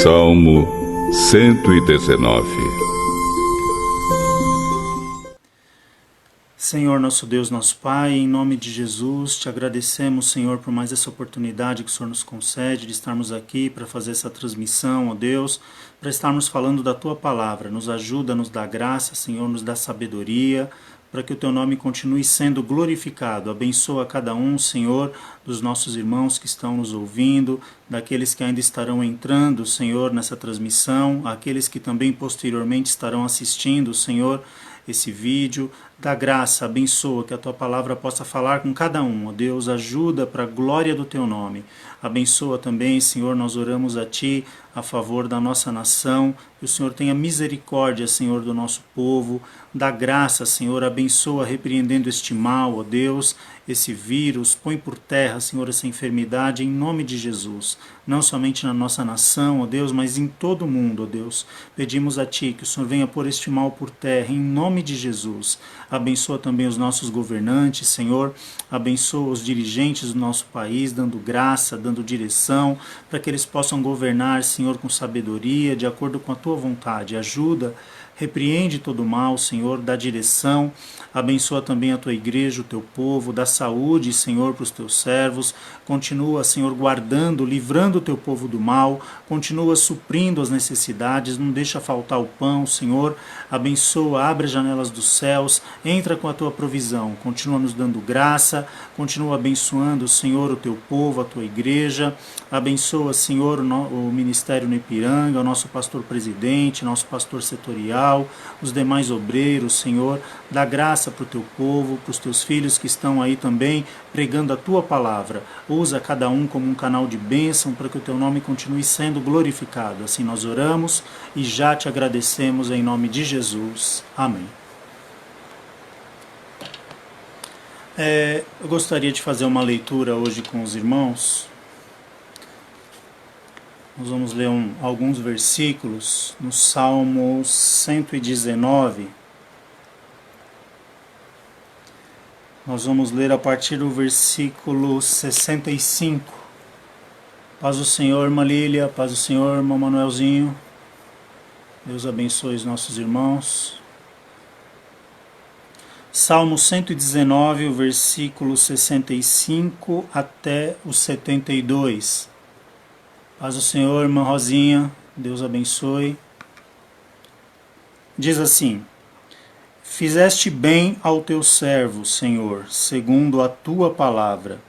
Salmo 119. Senhor, nosso Deus, nosso Pai, em nome de Jesus, te agradecemos, Senhor, por mais essa oportunidade que o Senhor nos concede de estarmos aqui para fazer essa transmissão, ó Deus, para estarmos falando da Tua Palavra. Nos ajuda, nos dá graça, Senhor, nos dá sabedoria, para que o Teu nome continue sendo glorificado. Abençoa cada um, Senhor, dos nossos irmãos que estão nos ouvindo, daqueles que ainda estarão entrando, Senhor, nessa transmissão, aqueles que também posteriormente estarão assistindo, Senhor, esse vídeo. Dá graça, abençoa, que a Tua Palavra possa falar com cada um. Ó Deus, ajuda para a glória do Teu nome. Abençoa também, Senhor, nós oramos a Ti a favor da nossa nação. Que o Senhor tenha misericórdia, Senhor, do nosso povo. Dá graça, Senhor, abençoa repreendendo este mal, ó Deus, esse vírus. Põe por terra, Senhor, essa enfermidade em nome de Jesus. Não somente na nossa nação, ó Deus, mas em todo o mundo, ó Deus. Pedimos a Ti que o Senhor venha pôr este mal por terra em nome de Jesus. Abençoa também os nossos governantes, Senhor. Abençoa os dirigentes do nosso país, dando graça, dando direção, para que eles possam governar, Senhor, com sabedoria, de acordo com a Tua vontade. Ajuda, repreende todo o mal, Senhor, dá direção. Abençoa também a Tua igreja, o Teu povo, dá saúde, Senhor, para os Teus servos. Continua, Senhor, guardando, livrando o Teu povo do mal. Continua suprindo as necessidades, não deixa faltar o pão, Senhor. Abençoa, abre as janelas dos céus, entra com a Tua provisão. Continua nos dando graça, continua abençoando, Senhor, o Teu povo, a Tua igreja. Abençoa, Senhor, o ministério no Ipiranga, o nosso pastor presidente, nosso pastor setorial, os demais obreiros, Senhor. Dá graça para o Teu povo, para os Teus filhos que estão aí também pregando a Tua palavra. Usa cada um como um canal de bênção para que o Teu nome continue sendo glorificado. Assim nós oramos e já te agradecemos em nome de Jesus. Amém. Eu gostaria de fazer uma leitura hoje com os irmãos. Nós vamos ler alguns versículos no Salmo 119. Nós vamos ler a partir do versículo 65. Paz do Senhor, irmã Lília, paz do Senhor, irmão Manuelzinho. Deus abençoe os nossos irmãos. Salmo 119, o versículo 65 até o 72. Paz do Senhor, irmã Rosinha, Deus abençoe. Diz assim: Fizeste bem ao teu servo, Senhor, segundo a tua palavra.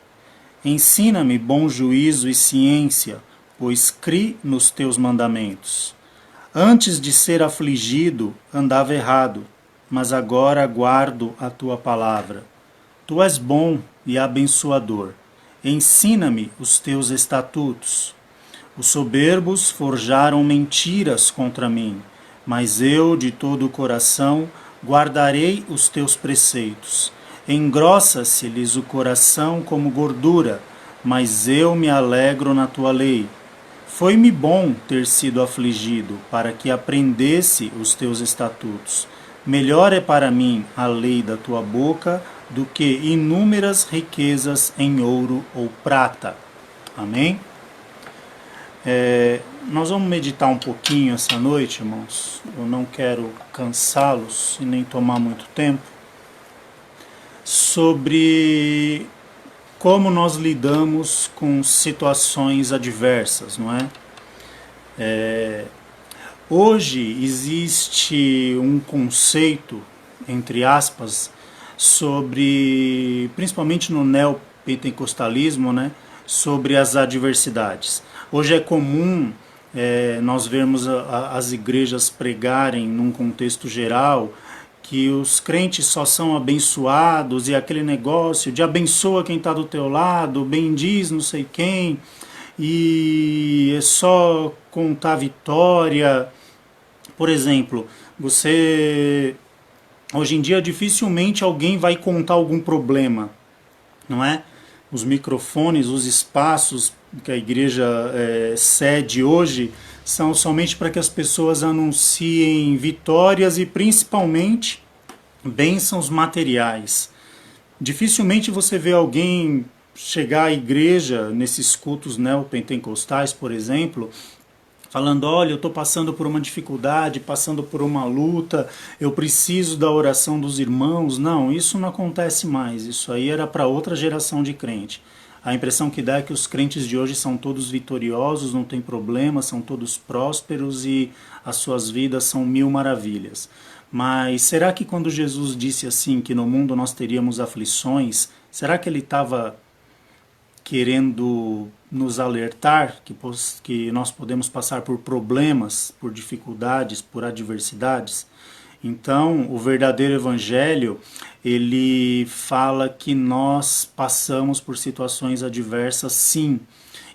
Ensina-me bom juízo e ciência, pois crie nos teus mandamentos. Antes de ser afligido, andava errado, mas agora guardo a tua palavra. Tu és bom e abençoador. Ensina-me os teus estatutos. Os soberbos forjaram mentiras contra mim, mas eu, de todo o coração, guardarei os teus preceitos. Engrossa-se-lhes o coração como gordura, mas eu me alegro na tua lei. Foi-me bom ter sido afligido, para que aprendesse os teus estatutos. Melhor é para mim a lei da tua boca do que inúmeras riquezas em ouro ou prata. Amém? Nós vamos meditar um pouquinho essa noite, irmãos. Eu não quero cansá-los e nem tomar muito tempo, sobre como nós lidamos com situações adversas, não é? Hoje existe um conceito, entre aspas, sobre, principalmente no neopentecostalismo, né, sobre as adversidades. Hoje é comum nós vermos as igrejas pregarem num contexto geral que os crentes só são abençoados, e aquele negócio de abençoa quem está do teu lado, bendiz não sei quem, e é só contar vitória. Por exemplo, hoje em dia dificilmente alguém vai contar algum problema, não é? Os microfones, os espaços que a igreja cede hoje são somente para que as pessoas anunciem vitórias e principalmente bênçãos materiais. Dificilmente você vê alguém chegar à igreja nesses cultos neopentecostais, por exemplo, falando, olha, eu estou passando por uma dificuldade, passando por uma luta, eu preciso da oração dos irmãos. Não, isso não acontece mais, isso aí era para outra geração de crente. A impressão que dá é que os crentes de hoje são todos vitoriosos, não tem problema, são todos prósperos e as suas vidas são mil maravilhas. Mas será que quando Jesus disse assim, que no mundo nós teríamos aflições, será que ele estava querendo nos alertar que nós podemos passar por problemas, por dificuldades, por adversidades? Então, o verdadeiro evangelho, ele fala que nós passamos por situações adversas, sim.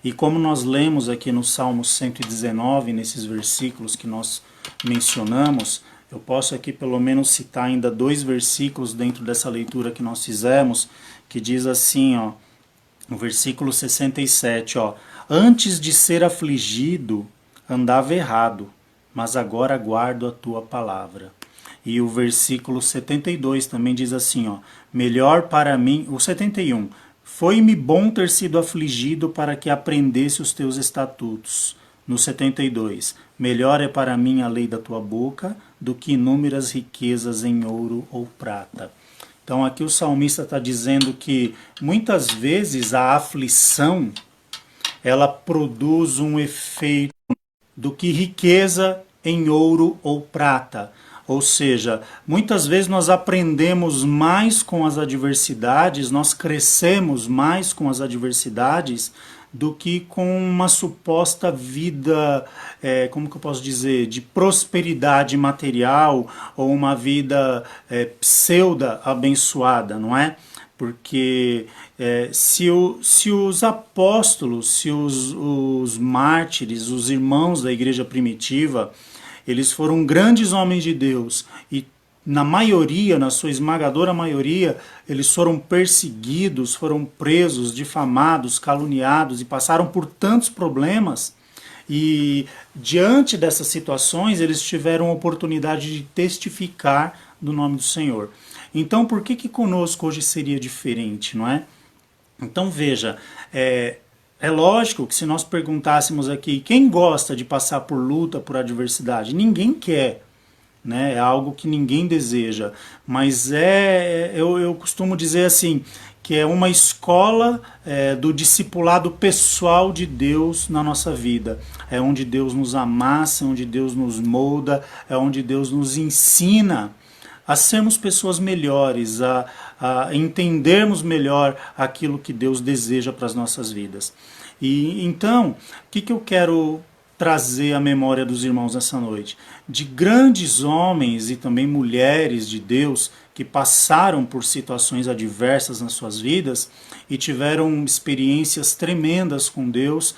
E como nós lemos aqui no Salmo 119, nesses versículos que nós mencionamos, eu posso aqui pelo menos citar ainda 2 versículos dentro dessa leitura que nós fizemos, que diz assim, ó, no versículo 67, ó, antes de ser afligido, andava errado, mas agora guardo a tua palavra. E o versículo 72 também diz assim, ó, melhor para mim, o 71, foi-me bom ter sido afligido para que aprendesse os teus estatutos. No 72, melhor é para mim a lei da tua boca do que inúmeras riquezas em ouro ou prata. Então aqui o salmista está dizendo que muitas vezes a aflição ela produz um efeito do que riqueza em ouro ou prata. Ou seja, muitas vezes nós aprendemos mais com as adversidades, nós crescemos mais com as adversidades do que com uma suposta vida, como que eu posso dizer, de prosperidade material ou uma vida pseudo abençoada, não é? Porque se os apóstolos, se os mártires, os irmãos da igreja primitiva, eles foram grandes homens de Deus e na maioria, na sua esmagadora maioria, eles foram perseguidos, foram presos, difamados, caluniados e passaram por tantos problemas. E diante dessas situações, eles tiveram a oportunidade de testificar do nome do Senhor. Então, por que conosco hoje seria diferente, não é? Então, veja, é lógico que se nós perguntássemos aqui quem gosta de passar por luta, por adversidade, ninguém quer, né? É algo que ninguém deseja, mas eu costumo dizer assim, que é uma escola do discipulado pessoal de Deus na nossa vida. É onde Deus nos amassa, onde Deus nos molda, é onde Deus nos ensina a sermos pessoas melhores, a entendermos melhor aquilo que Deus deseja para as nossas vidas. E então, o que eu quero trazer à memória dos irmãos nessa noite? De grandes homens e também mulheres de Deus que passaram por situações adversas nas suas vidas e tiveram experiências tremendas com Deus,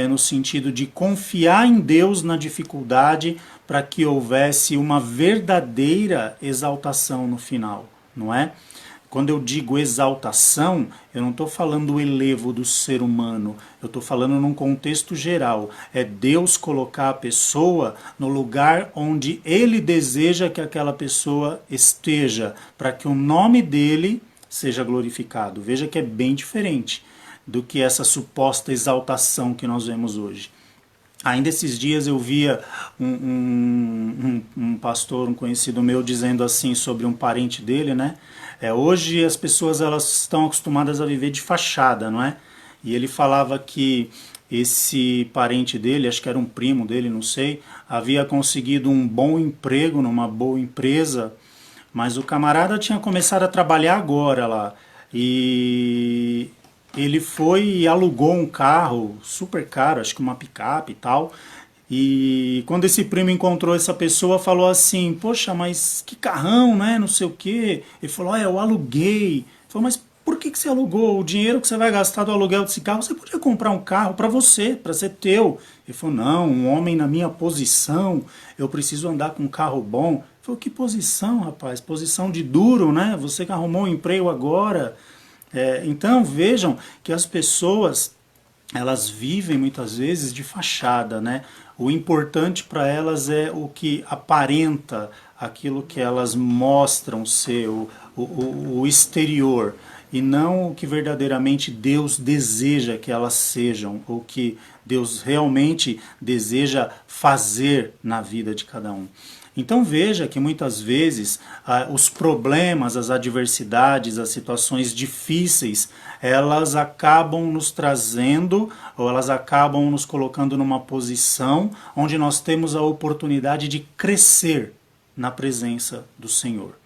no sentido de confiar em Deus na dificuldade para que houvesse uma verdadeira exaltação no final, não é? Quando eu digo exaltação, eu não estou falando o elevo do ser humano, eu estou falando num contexto geral. É Deus colocar a pessoa no lugar onde Ele deseja que aquela pessoa esteja, para que o nome dele seja glorificado. Veja que é bem diferente do que essa suposta exaltação que nós vemos hoje. Ainda esses dias eu via um pastor, um conhecido meu, dizendo assim sobre um parente dele, né? Hoje as pessoas elas estão acostumadas a viver de fachada, não é? E ele falava que esse parente dele, acho que era um primo dele, não sei, havia conseguido um bom emprego numa boa empresa, mas o camarada tinha começado a trabalhar agora lá. E ele foi e alugou um carro super caro, acho que uma picape e tal. E quando esse primo encontrou essa pessoa, falou assim, poxa, mas que carrão, né, não sei o quê. Ele falou, eu aluguei. Ele falou, mas por que você alugou? O dinheiro que você vai gastar do aluguel desse carro, você podia comprar um carro para você, para ser teu. Ele falou, não, um homem na minha posição, eu preciso andar com um carro bom. Ele falou, que posição, rapaz? Posição de duro, né? Você que arrumou um emprego agora. Então vejam que as pessoas elas vivem muitas vezes de fachada, né? O importante para elas é o que aparenta, aquilo que elas mostram ser o exterior. e não o que verdadeiramente Deus deseja que elas sejam, ou que Deus realmente deseja fazer na vida de cada um. Então veja que muitas vezes os problemas, as adversidades, as situações difíceis, elas acabam nos trazendo, ou elas acabam nos colocando numa posição onde nós temos a oportunidade de crescer na presença do Senhor.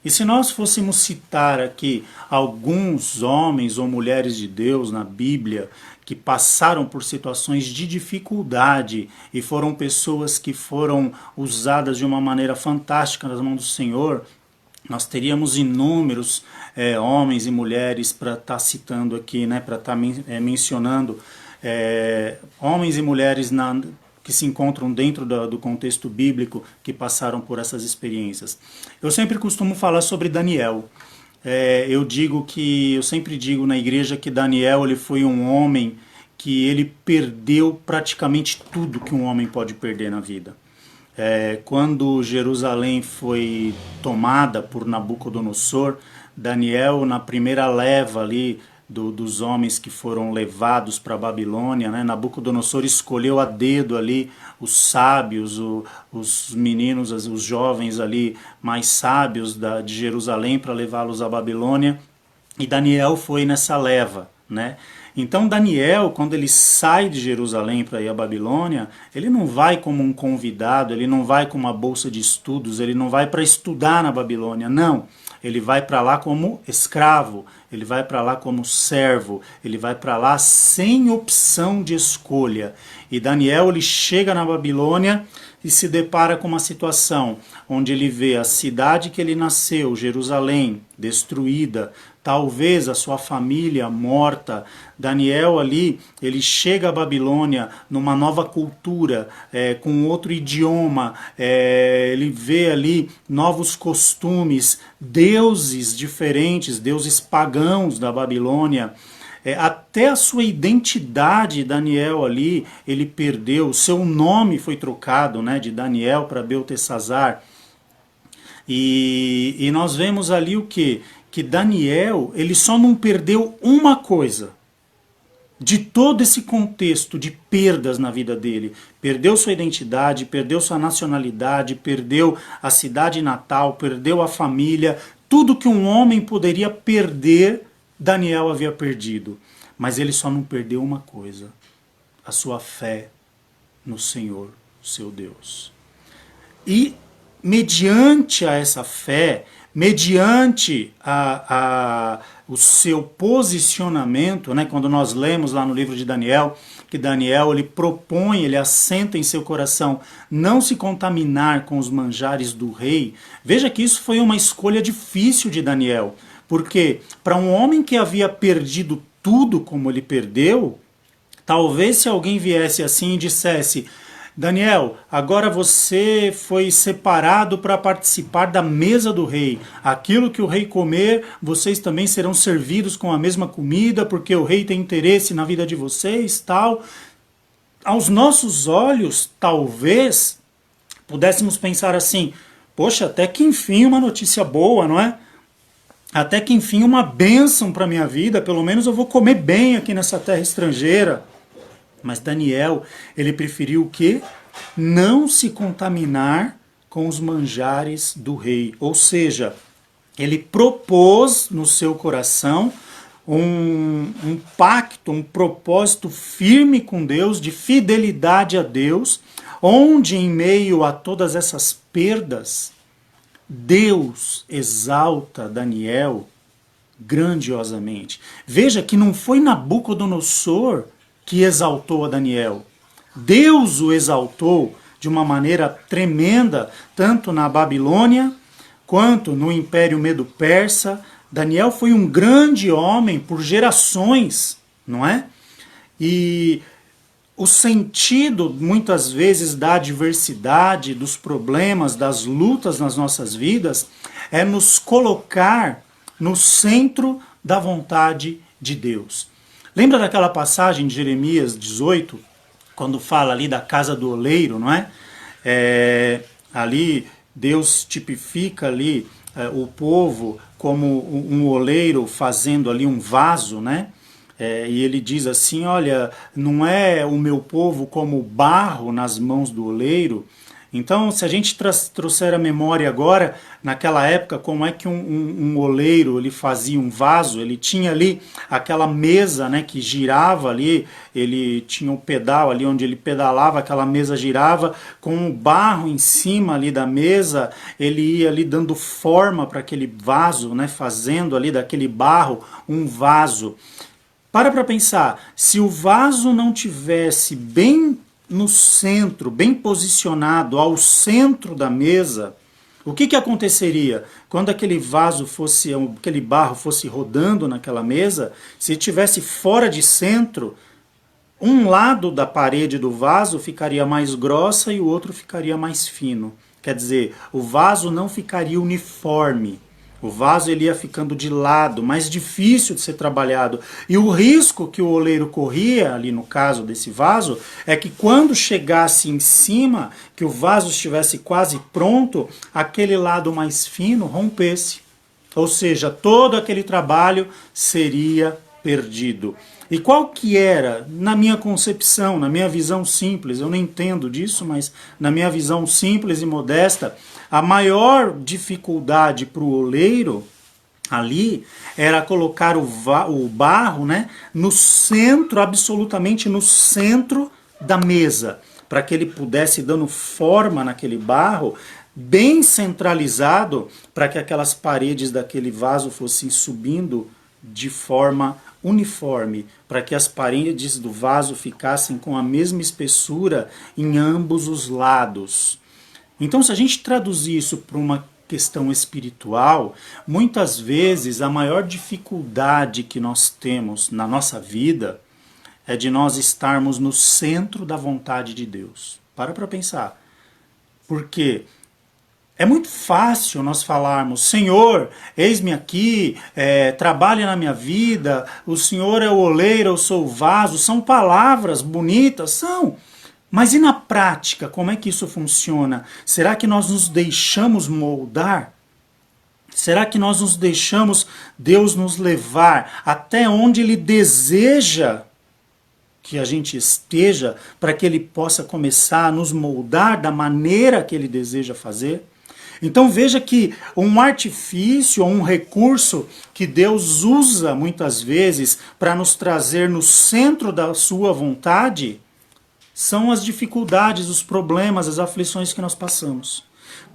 E se nós fôssemos citar aqui alguns homens ou mulheres de Deus na Bíblia que passaram por situações de dificuldade e foram pessoas que foram usadas de uma maneira fantástica nas mãos do Senhor, nós teríamos inúmeros homens e mulheres para estar citando aqui, né, para estar mencionando homens e mulheres que se encontram dentro do contexto bíblico que passaram por essas experiências. Eu sempre costumo falar sobre Daniel. Eu sempre digo na igreja que Daniel ele foi um homem que ele perdeu praticamente tudo que um homem pode perder na vida. Quando Jerusalém foi tomada por Nabucodonosor, Daniel, na primeira leva ali dos homens que foram levados para a Babilônia, né? Nabucodonosor escolheu a dedo ali os sábios, os meninos, os jovens ali mais sábios de Jerusalém para levá-los à Babilônia, e Daniel foi nessa leva, né? Então Daniel, quando ele sai de Jerusalém para ir à Babilônia, ele não vai como um convidado, ele não vai com uma bolsa de estudos, ele não vai para estudar na Babilônia, não. Ele vai para lá como escravo, ele vai para lá como servo, ele vai para lá sem opção de escolha. E Daniel ele chega na Babilônia e se depara com uma situação onde ele vê a cidade que ele nasceu, Jerusalém, destruída, talvez a sua família morta. Daniel ali, ele chega à Babilônia numa nova cultura, com outro idioma, ele vê ali novos costumes, deuses diferentes, deuses pagãos da Babilônia. Até a sua identidade, Daniel ali, ele perdeu, o seu nome foi trocado, né, de Daniel para Beltesazar. E nós vemos ali o quê? Que Daniel, ele só não perdeu uma coisa de todo esse contexto de perdas na vida dele. Perdeu sua identidade, perdeu sua nacionalidade, perdeu a cidade natal, perdeu a família. Tudo que um homem poderia perder, Daniel havia perdido. Mas ele só não perdeu uma coisa: a sua fé no Senhor, seu Deus. E mediante a essa fé, mediante o seu posicionamento, né, quando nós lemos lá no livro de Daniel, que Daniel ele propõe, ele assenta em seu coração não se contaminar com os manjares do rei. Veja que isso foi uma escolha difícil de Daniel, porque para um homem que havia perdido tudo como ele perdeu, talvez se alguém viesse assim e dissesse: Daniel, agora você foi separado para participar da mesa do rei. Aquilo que o rei comer, vocês também serão servidos com a mesma comida, porque o rei tem interesse na vida de vocês, tal. Aos nossos olhos, talvez, pudéssemos pensar assim: poxa, até que enfim uma notícia boa, não é? Até que enfim uma bênção para a minha vida, pelo menos eu vou comer bem aqui nessa terra estrangeira. Mas Daniel, ele preferiu o quê? Não se contaminar com os manjares do rei. Ou seja, ele propôs no seu coração um pacto, um propósito firme com Deus, de fidelidade a Deus, onde em meio a todas essas perdas, Deus exalta Daniel grandiosamente. Veja que não foi Nabucodonosor que exaltou a Daniel. Deus o exaltou de uma maneira tremenda, tanto na Babilônia, quanto no Império Medo-Persa. Daniel foi um grande homem por gerações, não é? E o sentido, muitas vezes, da adversidade, dos problemas, das lutas nas nossas vidas, é nos colocar no centro da vontade de Deus. Lembra daquela passagem de Jeremias 18, quando fala ali da casa do oleiro, não é? Ali Deus tipifica ali o povo como um oleiro fazendo ali um vaso, né? E ele diz assim, olha, não é o meu povo como barro nas mãos do oleiro. Então, se a gente trouxer a memória agora, naquela época, como é que um oleiro ele fazia um vaso, ele tinha ali aquela mesa, né, que girava ali, ele tinha um pedal ali onde ele pedalava, aquela mesa girava, com o barro em cima ali da mesa, ele ia ali dando forma para aquele vaso, né, fazendo ali daquele barro um vaso. Para pensar, se o vaso não tivesse bem no centro, bem posicionado ao centro da mesa, o que aconteceria? Quando aquele vaso fosse, aquele barro fosse rodando naquela mesa, se tivesse fora de centro, um lado da parede do vaso ficaria mais grossa e o outro ficaria mais fino. Quer dizer, o vaso não ficaria uniforme. O vaso ele ia ficando de lado, mais difícil de ser trabalhado. E o risco que o oleiro corria, ali no caso desse vaso, é que quando chegasse em cima, que o vaso estivesse quase pronto, aquele lado mais fino rompesse. Ou seja, todo aquele trabalho seria perdido. E qual que era, na minha concepção, na minha visão simples, eu não entendo disso, mas na minha visão simples e modesta, a maior dificuldade para o oleiro ali era colocar o barro, né, no centro, absolutamente no centro da mesa, para que ele pudesse ir dando forma naquele barro, bem centralizado, para que aquelas paredes daquele vaso fossem subindo de forma uniforme, para que as paredes do vaso ficassem com a mesma espessura em ambos os lados. Então, se a gente traduzir isso para uma questão espiritual, muitas vezes a maior dificuldade que nós temos na nossa vida é de nós estarmos no centro da vontade de Deus. Para pensar. Porque é muito fácil nós falarmos, Senhor, eis-me aqui, trabalhe na minha vida, o Senhor é o oleiro, eu sou o vaso, são palavras bonitas, são. Mas e na prática, como é que isso funciona? Será que nós nos deixamos moldar? Será que nós nos deixamos Deus nos levar até onde Ele deseja que a gente esteja, para que Ele possa começar a nos moldar da maneira que Ele deseja fazer? Então veja que um artifício ou um recurso que Deus usa muitas vezes para nos trazer no centro da sua vontade são as dificuldades, os problemas, as aflições que nós passamos.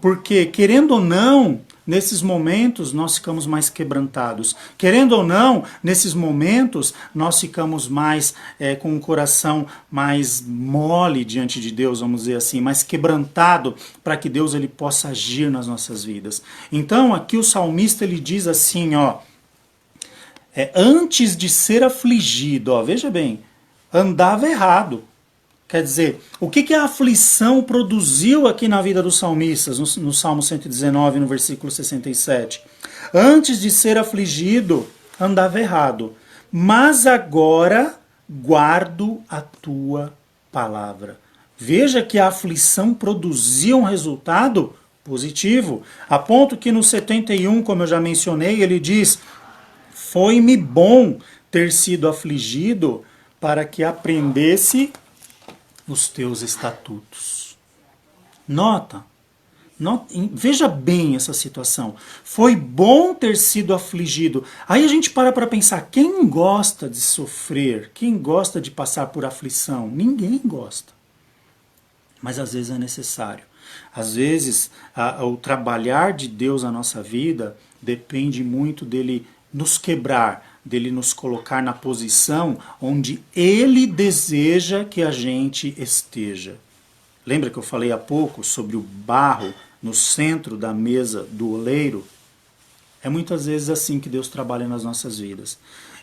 Porque, querendo ou não, nesses momentos nós ficamos mais quebrantados. Querendo ou não, nesses momentos nós ficamos mais com o coração mais mole diante de Deus, vamos dizer assim, mais quebrantado para que Deus ele possa agir nas nossas vidas. Então, aqui o salmista ele diz assim, antes de ser afligido, veja bem, andava errado. Quer dizer, o que a aflição produziu aqui na vida dos salmistas, no Salmo 119, no versículo 67? Antes de ser afligido, andava errado, mas agora guardo a tua palavra. Veja que a aflição produzia um resultado positivo, a ponto que no 71, como eu já mencionei, ele diz, foi-me bom ter sido afligido para que aprendesse os teus estatutos. Veja bem essa situação. Foi bom ter sido afligido. Aí a gente para pensar, quem gosta de sofrer? Quem gosta de passar por aflição? Ninguém gosta. Mas às vezes é necessário. Às vezes o trabalhar de Deus na nossa vida depende muito dele nos quebrar, dele nos colocar na posição onde Ele deseja que a gente esteja. Lembra que eu falei há pouco sobre o barro no centro da mesa do oleiro? É muitas vezes assim que Deus trabalha nas nossas vidas.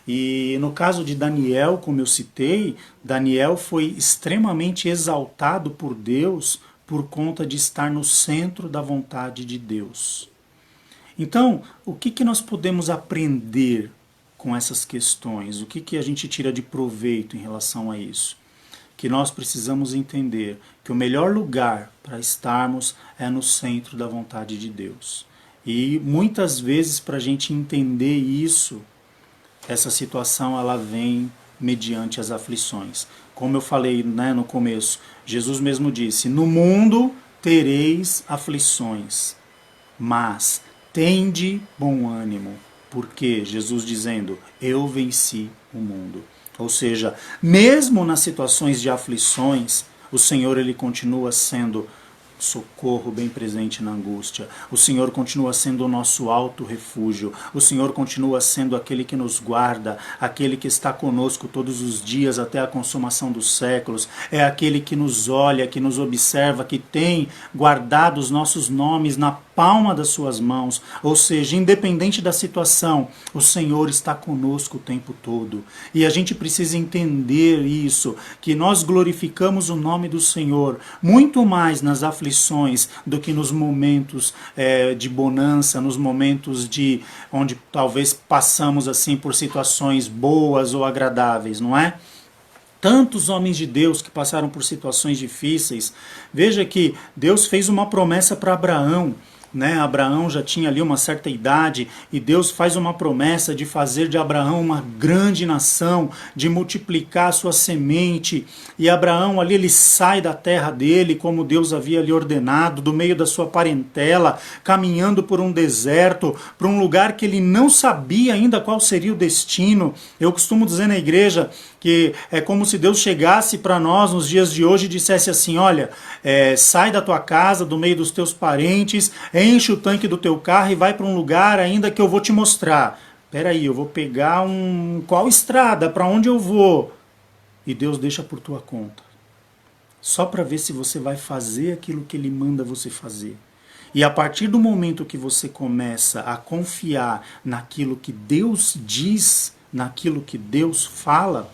E no caso de Daniel, como eu citei, Daniel foi extremamente exaltado por Deus por conta de estar no centro da vontade de Deus. Então, o que nós podemos aprender com essas questões? O que a gente tira de proveito em relação a isso? Que nós precisamos entender que o melhor lugar para estarmos é no centro da vontade de Deus. E muitas vezes, para a gente entender isso, essa situação ela vem mediante as aflições. Como eu falei, né, no começo, Jesus mesmo disse: no mundo tereis aflições, mas tende bom ânimo. Porque Jesus dizendo: eu venci o mundo. Ou seja, mesmo nas situações de aflições, o Senhor ele continua sendo socorro bem presente na angústia. O Senhor continua sendo o nosso alto refúgio. O Senhor continua sendo aquele que nos guarda, aquele que está conosco todos os dias até a consumação dos séculos. É aquele que nos olha, que nos observa, que tem guardado os nossos nomes na palma das suas mãos. Ou seja, independente da situação, o Senhor está conosco o tempo todo. E a gente precisa entender isso, que nós glorificamos o nome do Senhor muito mais nas aflições do que nos momentos de bonança, nos momentos de onde talvez passamos assim por situações boas ou agradáveis, não é? Tantos homens de Deus que passaram por situações difíceis. Veja que Deus fez uma promessa para Abraão. Né? Abraão já tinha ali uma certa idade e Deus faz uma promessa de fazer de Abraão uma grande nação, de multiplicar a sua semente. E Abraão ali ele sai da terra dele, como Deus havia lhe ordenado, do meio da sua parentela, caminhando por um deserto, para um lugar que ele não sabia ainda qual seria o destino. Eu costumo dizer na igreja que é como se Deus chegasse para nós nos dias de hoje e dissesse assim: olha, sai da tua casa, do meio dos teus parentes, enche o tanque do teu carro e vai para um lugar ainda que eu vou te mostrar. Peraí, eu vou pegar qual estrada, para onde eu vou? E Deus deixa por tua conta. Só para ver se você vai fazer aquilo que Ele manda você fazer. E a partir do momento que você começa a confiar naquilo que Deus diz, naquilo que Deus fala,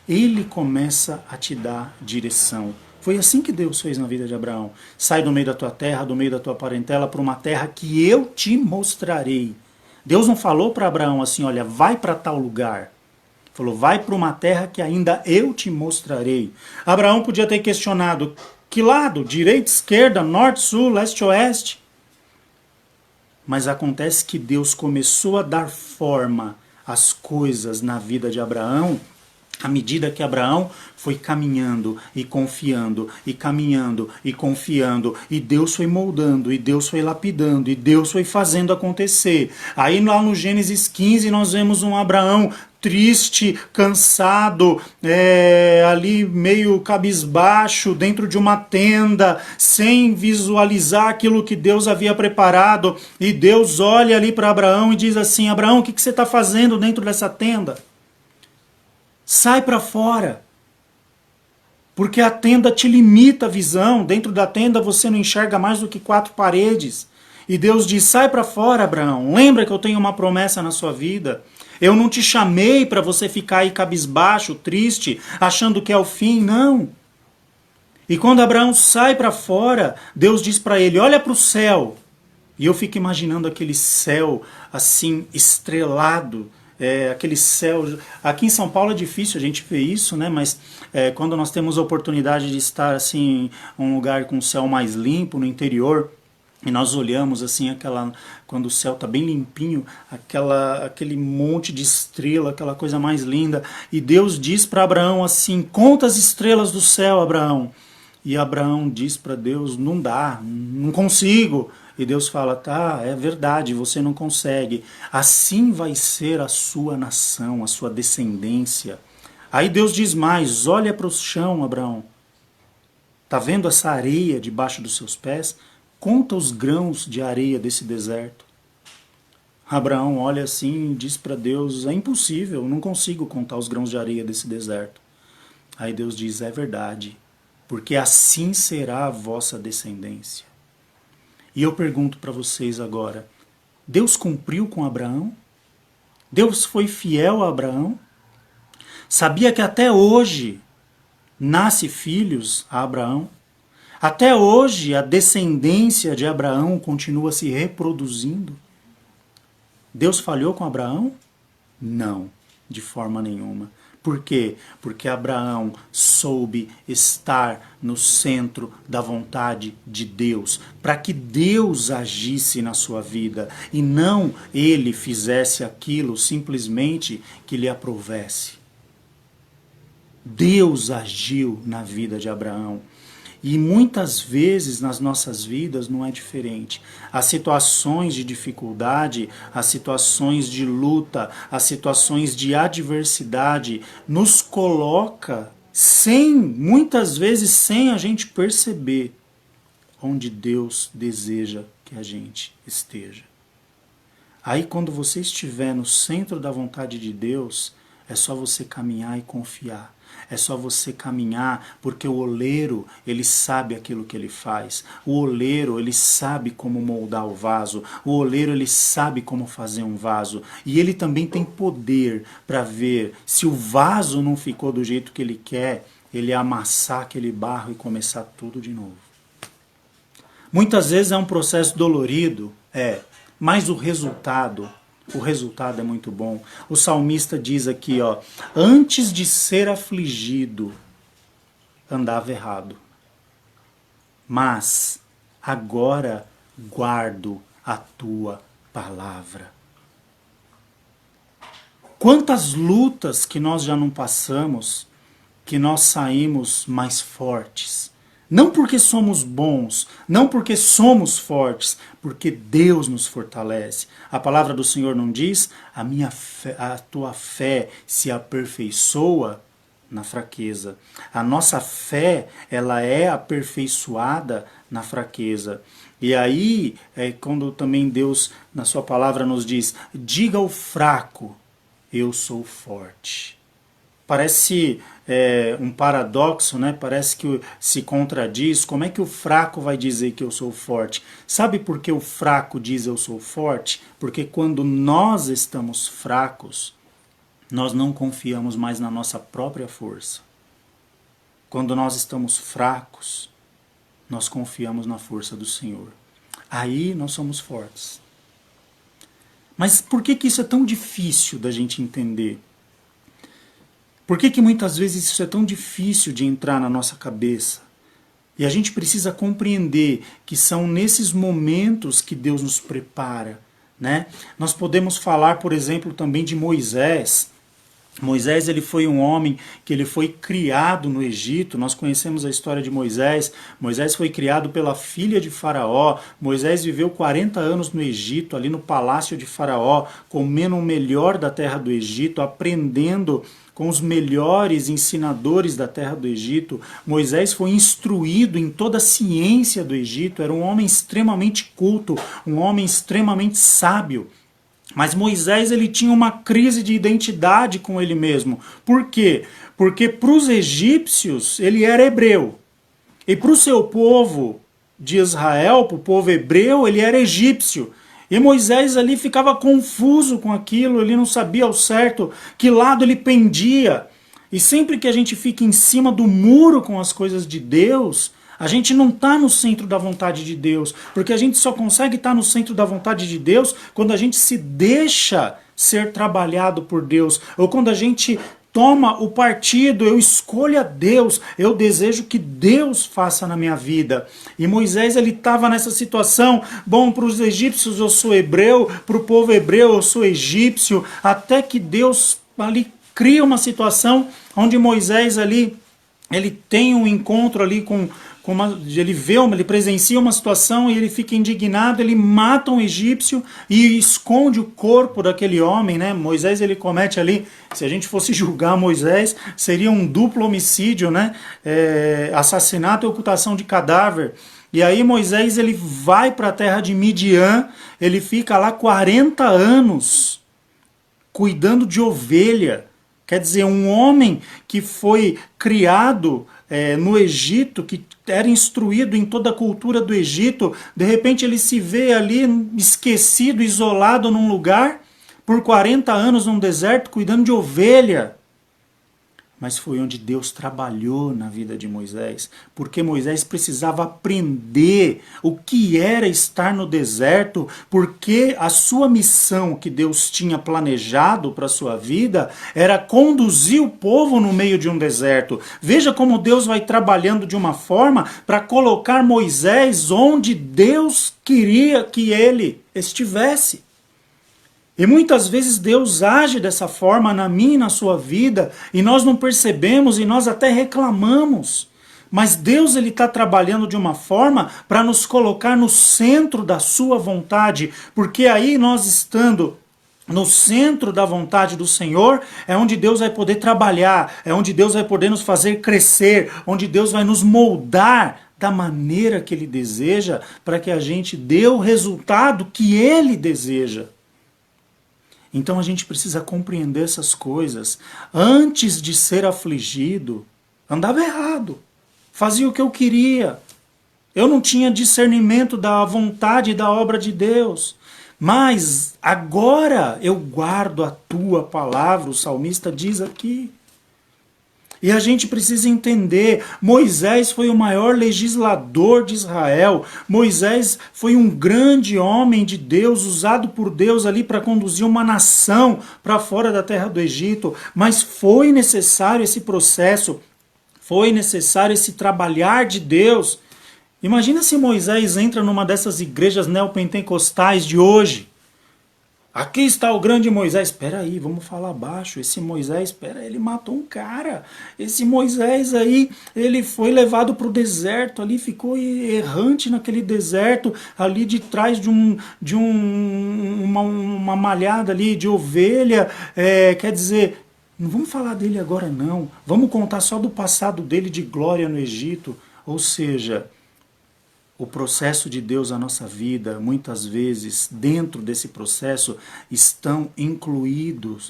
Ele começa a te dar direção. Foi assim que Deus fez na vida de Abraão. Sai do meio da tua terra, do meio da tua parentela, para uma terra que eu te mostrarei. Deus não falou para Abraão assim: olha, vai para tal lugar. Falou: vai para uma terra que ainda eu te mostrarei. Abraão podia ter questionado: que lado? Direita, esquerda, norte, sul, leste, oeste? Mas acontece que Deus começou a dar forma às coisas na vida de Abraão à medida que Abraão foi caminhando e confiando, e caminhando e confiando, e Deus foi moldando, e Deus foi lapidando, e Deus foi fazendo acontecer. Aí lá no Gênesis 15 nós vemos um Abraão triste, cansado, ali meio cabisbaixo, dentro de uma tenda, sem visualizar aquilo que Deus havia preparado. E Deus olha ali para Abraão e diz assim: Abraão, o que você está fazendo dentro dessa tenda? Sai para fora, porque a tenda te limita a visão. Dentro da tenda você não enxerga mais do que 4 paredes. E Deus diz: sai para fora, Abraão. Lembra que eu tenho uma promessa na sua vida. Eu não te chamei para você ficar aí cabisbaixo, triste, achando que é o fim, não. E quando Abraão sai para fora, Deus diz para ele: olha para o céu. E eu fico imaginando aquele céu assim estrelado, aquele céu. Aqui em São Paulo é difícil a gente ver isso, né? Mas quando nós temos a oportunidade de estar assim em um lugar com o céu mais limpo, no interior, e nós olhamos assim quando o céu está bem limpinho, aquele monte de estrela, aquela coisa mais linda. E Deus diz para Abraão assim: conta as estrelas do céu, Abraão. E Abraão diz para Deus: não dá, não consigo. E Deus fala: tá, é verdade, você não consegue. Assim vai ser a sua nação, a sua descendência. Aí Deus diz mais: olha para o chão, Abraão. Tá vendo essa areia debaixo dos seus pés? Conta os grãos de areia desse deserto. Abraão olha assim e diz para Deus: é impossível, não consigo contar os grãos de areia desse deserto. Aí Deus diz: é verdade, porque assim será a vossa descendência. E eu pergunto para vocês agora: Deus cumpriu com Abraão? Deus foi fiel a Abraão? Sabia que até hoje nasce filhos a Abraão? Até hoje a descendência de Abraão continua se reproduzindo? Deus falhou com Abraão? Não, de forma nenhuma. Por quê? Porque Abraão soube estar no centro da vontade de Deus, para que Deus agisse na sua vida e não ele fizesse aquilo simplesmente que lhe aprovesse. Deus agiu na vida de Abraão. E muitas vezes nas nossas vidas não é diferente. As situações de dificuldade, as situações de luta, as situações de adversidade nos coloca muitas vezes sem a gente perceber onde Deus deseja que a gente esteja. Aí quando você estiver no centro da vontade de Deus, é só você caminhar e confiar. É só você caminhar, porque o oleiro, ele sabe aquilo que ele faz. O oleiro, ele sabe como moldar o vaso. O oleiro, ele sabe como fazer um vaso. E ele também tem poder para ver se o vaso não ficou do jeito que ele quer, ele amassar aquele barro e começar tudo de novo. Muitas vezes é um processo dolorido, mas o resultado é muito bom. O salmista diz aqui, antes de ser afligido, andava errado. Mas agora guardo a tua palavra. Quantas lutas que nós já não passamos, que nós saímos mais fortes. Não porque somos bons, não porque somos fortes, porque Deus nos fortalece. A palavra do Senhor não diz, a tua fé se aperfeiçoa na fraqueza. A nossa fé, ela é aperfeiçoada na fraqueza. E aí, quando também Deus, na sua palavra, nos diz, diga ao fraco, eu sou forte. Parece um paradoxo, né? Parece que se contradiz. Como é que o fraco vai dizer que eu sou forte? Sabe por que o fraco diz eu sou forte? Porque quando nós estamos fracos, nós não confiamos mais na nossa própria força. Quando nós estamos fracos, nós confiamos na força do Senhor. Aí nós somos fortes. Mas por que isso é tão difícil da gente entender? Por que muitas vezes isso é tão difícil de entrar na nossa cabeça? E a gente precisa compreender que são nesses momentos que Deus nos prepara, né? Nós podemos falar, por exemplo, também de Moisés. Moisés, ele foi um homem que ele foi criado no Egito. Nós conhecemos a história de Moisés. Moisés foi criado pela filha de Faraó. Moisés viveu 40 anos no Egito, ali no palácio de Faraó, comendo o melhor da terra do Egito, aprendendo com os melhores ensinadores da terra do Egito. Moisés foi instruído em toda a ciência do Egito, era um homem extremamente culto, um homem extremamente sábio. Mas Moisés, ele tinha uma crise de identidade com ele mesmo. Por quê? Porque para os egípcios ele era hebreu. E para o seu povo de Israel, para o povo hebreu, ele era egípcio. E Moisés ali ficava confuso com aquilo, ele não sabia ao certo que lado ele pendia. E sempre que a gente fica em cima do muro com as coisas de Deus, a gente não está no centro da vontade de Deus, porque a gente só consegue estar no centro da vontade de Deus quando a gente se deixa ser trabalhado por Deus, ou quando a gente toma o partido, eu escolho a Deus, eu desejo que Deus faça na minha vida. E Moisés, ele estava nessa situação, bom, para os egípcios eu sou hebreu, para o povo hebreu eu sou egípcio, até que Deus ali cria uma situação onde Moisés ali, ele tem um encontro ali ele presencia uma situação e ele fica indignado, ele mata um egípcio e esconde o corpo daquele homem, né? Moisés, ele comete ali, se a gente fosse julgar Moisés, seria um duplo homicídio, né? Assassinato e ocultação de cadáver. E aí Moisés, ele vai para a terra de Midian, ele fica lá 40 anos cuidando de ovelha. Quer dizer, um homem que foi criado no Egito, que era instruído em toda a cultura do Egito, de repente ele se vê ali esquecido, isolado num lugar, por 40 anos num deserto, cuidando de ovelha. mas foi onde Deus trabalhou na vida de Moisés, porque Moisés precisava aprender o que era estar no deserto, porque a sua missão que Deus tinha planejado para a sua vida era conduzir o povo no meio de um deserto. Veja como Deus vai trabalhando de uma forma para colocar Moisés onde Deus queria que ele estivesse. E muitas vezes Deus age dessa forma na minha e na sua vida, e nós não percebemos e nós até reclamamos. Mas Deus ele está trabalhando de uma forma para nos colocar no centro da sua vontade, porque aí nós estando no centro da vontade do Senhor, é onde Deus vai poder trabalhar, é onde Deus vai poder nos fazer crescer, onde Deus vai nos moldar da maneira que Ele deseja, para que a gente dê o resultado que Ele deseja. Então a gente precisa compreender essas coisas. Antes de ser afligido, andava errado. Fazia o que eu queria. Eu não tinha discernimento da vontade e da obra de Deus. Mas agora eu guardo a tua palavra, o salmista diz aqui. E a gente precisa entender, Moisés foi o maior legislador de Israel. Moisés foi um grande homem de Deus, usado por Deus ali para conduzir uma nação para fora da terra do Egito. Mas foi necessário esse processo, foi necessário esse trabalhar de Deus. Imagina se Moisés entra numa dessas igrejas neopentecostais de hoje. Aqui está o grande Moisés. Espera aí, vamos falar baixo. Esse Moisés, espera, ele matou um cara. Esse Moisés aí, ele foi levado para o deserto, ali ficou errante naquele deserto, ali de trás de uma malhada ali de ovelha. Quer dizer, não vamos falar dele agora não. Vamos contar só do passado dele de glória no Egito. Ou seja, o processo de Deus na nossa vida, muitas vezes, dentro desse processo, estão incluídos,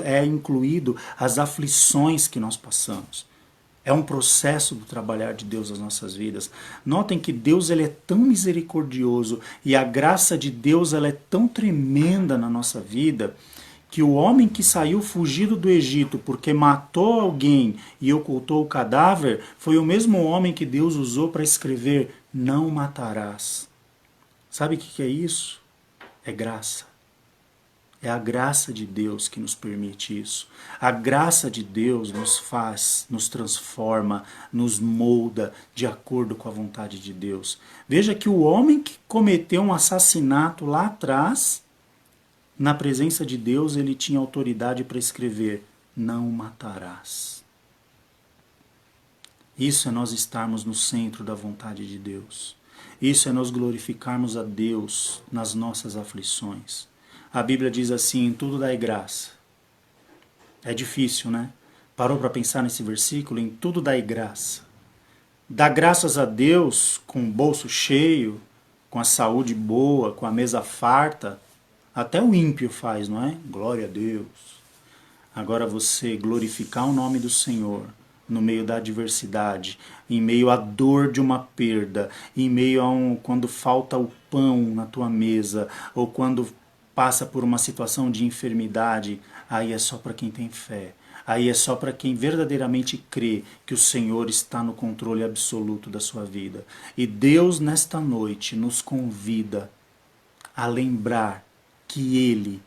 é incluído as aflições que nós passamos. É um processo do trabalhar de Deus nas nossas vidas. Notem que Deus ele é tão misericordioso e a graça de Deus ela é tão tremenda na nossa vida, que o homem que saiu fugido do Egito porque matou alguém e ocultou o cadáver, foi o mesmo homem que Deus usou para escrever: não matarás. Sabe o que é isso? É graça. É a graça de Deus que nos permite isso. A graça de Deus nos faz, nos transforma, nos molda de acordo com a vontade de Deus. Veja que o homem que cometeu um assassinato lá atrás, na presença de Deus, ele tinha autoridade para escrever: não matarás. Isso é nós estarmos no centro da vontade de Deus. Isso é nós glorificarmos a Deus nas nossas aflições. A Bíblia diz assim: em tudo dai graça. É difícil, né? Parou para pensar nesse versículo? Em tudo dai graça. Dá graças a Deus com o bolso cheio, com a saúde boa, com a mesa farta. Até o ímpio faz, não é? Glória a Deus. Agora você glorificar o nome do Senhor no meio da adversidade, em meio à dor de uma perda, em meio a quando falta o pão na tua mesa, ou quando passa por uma situação de enfermidade, aí é só para quem tem fé. Aí é só para quem verdadeiramente crê que o Senhor está no controle absoluto da sua vida. E Deus, nesta noite, nos convida a lembrar que Ele,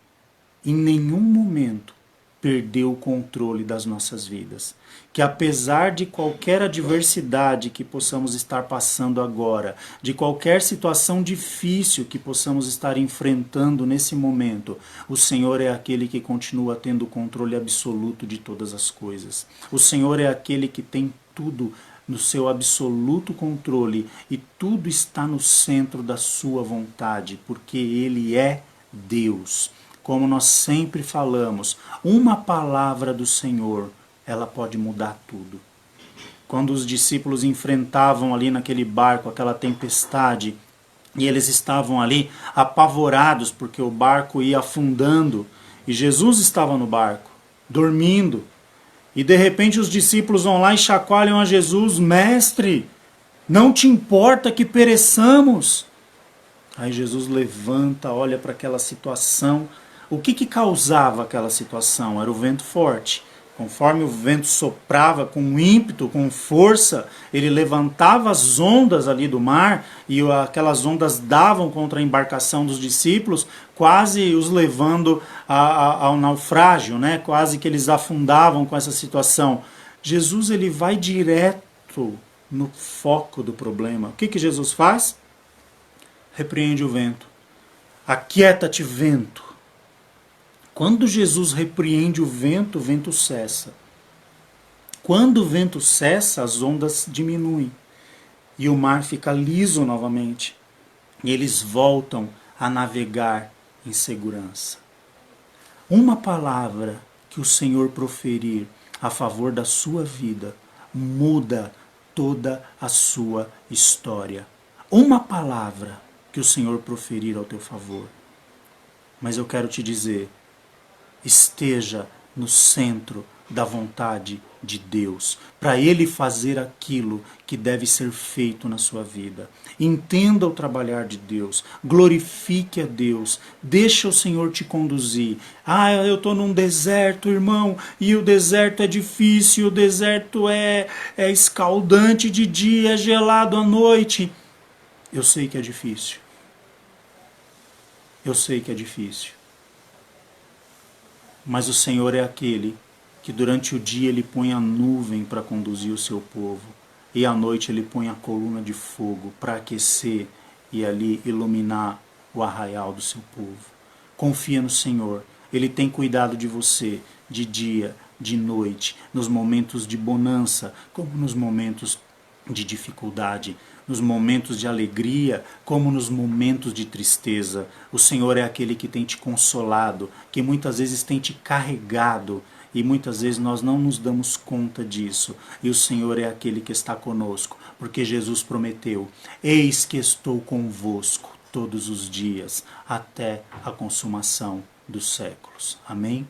em nenhum momento, perdeu o controle das nossas vidas. Que apesar de qualquer adversidade que possamos estar passando agora, de qualquer situação difícil que possamos estar enfrentando nesse momento, o Senhor é aquele que continua tendo o controle absoluto de todas as coisas. O Senhor é aquele que tem tudo no seu absoluto controle e tudo está no centro da sua vontade, porque Ele é Deus. Como nós sempre falamos, uma palavra do Senhor, ela pode mudar tudo. Quando os discípulos enfrentavam ali naquele barco aquela tempestade, e eles estavam ali apavorados porque o barco ia afundando, e Jesus estava no barco, dormindo, e de repente os discípulos vão lá e chacoalham a Jesus: mestre, não te importa que pereçamos? Aí Jesus levanta, olha para aquela situação. O que causava aquela situação? Era o vento forte. Conforme o vento soprava com ímpeto, com força, ele levantava as ondas ali do mar e aquelas ondas davam contra a embarcação dos discípulos, quase os levando ao naufrágio, né? Quase que eles afundavam com essa situação. Jesus ele vai direto no foco do problema. O que Jesus faz? Repreende o vento. Aquieta-te, vento. Quando Jesus repreende o vento cessa. Quando o vento cessa, as ondas diminuem e o mar fica liso novamente. E eles voltam a navegar em segurança. Uma palavra que o Senhor proferir a favor da sua vida muda toda a sua história. Uma palavra que o Senhor proferir ao teu favor. Mas eu quero te dizer, esteja no centro da vontade de Deus, para Ele fazer aquilo que deve ser feito na sua vida. Entenda o trabalhar de Deus, glorifique a Deus, deixa o Senhor te conduzir. Eu estou num deserto, irmão, e o deserto é difícil, o deserto é escaldante de dia, é gelado à noite. Eu sei que é difícil. Eu sei que é difícil. Mas o Senhor é aquele que durante o dia ele põe a nuvem para conduzir o seu povo e à noite ele põe a coluna de fogo para aquecer e ali iluminar o arraial do seu povo. Confia no Senhor, Ele tem cuidado de você de dia, de noite, nos momentos de bonança, como nos momentos de dificuldade, nos momentos de alegria, como nos momentos de tristeza. O Senhor é aquele que tem te consolado, que muitas vezes tem te carregado, e muitas vezes nós não nos damos conta disso. E o Senhor é aquele que está conosco, porque Jesus prometeu: eis que estou convosco todos os dias, até a consumação dos séculos. Amém?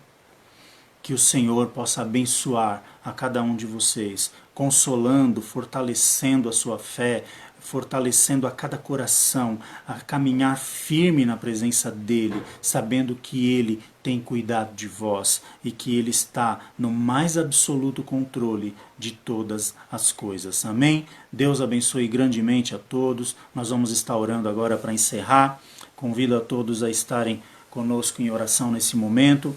Que o Senhor possa abençoar a cada um de vocês, consolando, fortalecendo a sua fé, fortalecendo a cada coração, a caminhar firme na presença dEle, sabendo que Ele tem cuidado de vós e que Ele está no mais absoluto controle de todas as coisas. Amém? Deus abençoe grandemente a todos. Nós vamos estar orando agora para encerrar. Convido a todos a estarem conosco em oração nesse momento.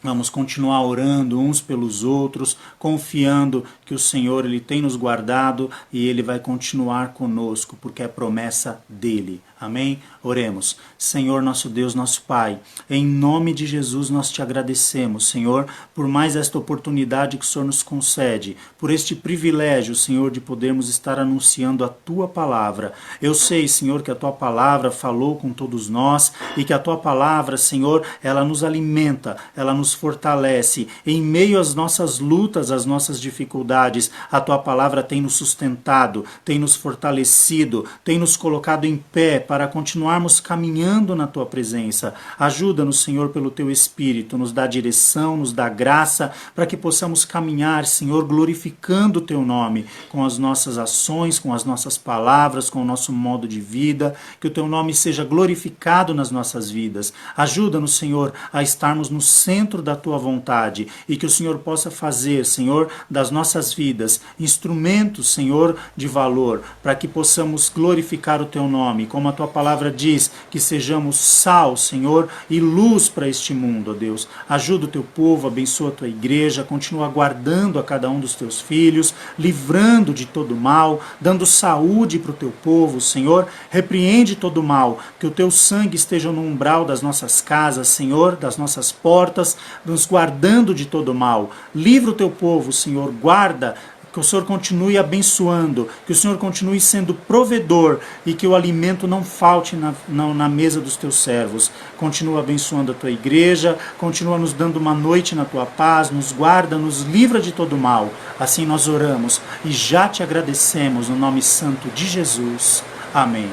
Vamos continuar orando uns pelos outros, confiando que o Senhor Ele tem nos guardado e Ele vai continuar conosco, porque é promessa dEle. Amém? Oremos. Senhor, nosso Deus, nosso Pai, em nome de Jesus nós te agradecemos, Senhor, por mais esta oportunidade que o Senhor nos concede, por este privilégio, Senhor, de podermos estar anunciando a Tua palavra. Eu sei, Senhor, que a Tua palavra falou com todos nós e que a Tua palavra, Senhor, ela nos alimenta, ela nos fortalece. Em meio às nossas lutas, às nossas dificuldades, a Tua palavra tem nos sustentado, tem nos fortalecido, tem nos colocado em pé para continuarmos caminhando na Tua presença. Ajuda-nos, Senhor, pelo Teu Espírito, nos dá direção, nos dá graça, para que possamos caminhar, Senhor, glorificando o Teu nome, com as nossas ações, com as nossas palavras, com o nosso modo de vida, que o Teu nome seja glorificado nas nossas vidas. Ajuda-nos, Senhor, a estarmos no centro da Tua vontade e que o Senhor possa fazer, Senhor, das nossas vidas instrumentos, Senhor, de valor, para que possamos glorificar o Teu nome, como a Tua palavra diz, que sejamos sal, Senhor, e luz para este mundo, ó Deus. Ajuda o Teu povo, abençoa a Tua igreja, continua guardando a cada um dos Teus filhos, livrando de todo mal, dando saúde para o Teu povo, Senhor. Repreende todo mal, que o Teu sangue esteja no umbral das nossas casas, Senhor, das nossas portas, nos guardando de todo mal. Livra o Teu povo, Senhor, guarda, que o Senhor continue abençoando, que o Senhor continue sendo provedor e que o alimento não falte na mesa dos Teus servos. Continua abençoando a Tua igreja, continua nos dando uma noite na Tua paz, nos guarda, nos livra de todo mal. Assim nós oramos e já Te agradecemos no nome santo de Jesus. Amém.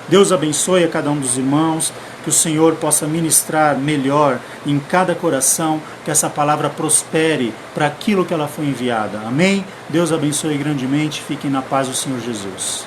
Deus abençoe a cada um dos irmãos, que o Senhor possa ministrar melhor em cada coração, que essa palavra prospere para aquilo que ela foi enviada. Amém? Deus abençoe grandemente, fiquem na paz do Senhor Jesus.